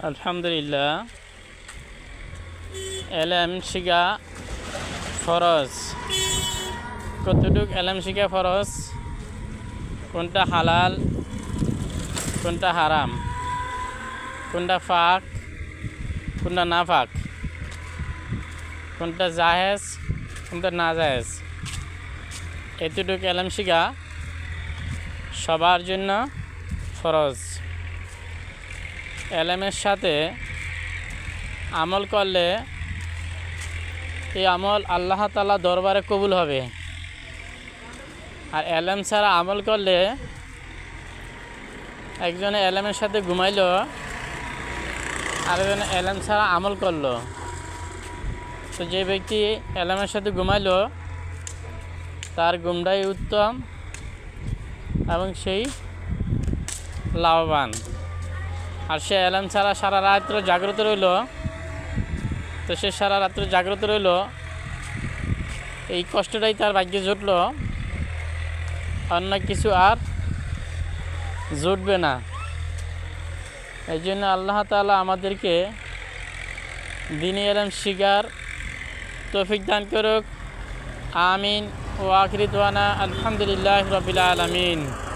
আলহামদুলিল্লাহ। এলেম শিখা ফরজ। কতটুক এলেম শিখা ফরজ, কোনটা হালাল, কোনটা হারাম, কোনটা ফাক, কোনটা না ফাক, কোনটা জায়েজ, কোনটা না জায়েজ, এতটুকু এলেম শিখা সবার জন্য ফরজ। এলেমের সাথে আমল করলে এই আমল আল্লাহ তাআলা দরবারে কবুল হবে। আর এলেম ছাড়া আমল করলে, একজনে এলেমের সাথে ঘুমাইলো, আরেকজনে এলেম ছাড়া আমল করলো, তো যে ব্যক্তি এলেমের সাথে ঘুমাইলো তার ঘুমটাই উত্তম এবং সেই লাভবান। আর সে এলেম ছাড়া সারা রাত্র জাগ্রত রইল, তো সে সারা রাত্র জাগ্রত রইল, এই কষ্টটাই তার ভাগ্যে জুটল, অন্য কিছু আর জুটবে না। এই জন্য আল্লাহ তাআলা আমাদেরকে দ্বীনি ইলম শিখার তৌফিক দান করুক। আমিন। ওয়া আখিরু দাওয়ানা আলহামদুলিল্লাহি রাব্বিল আলামিন।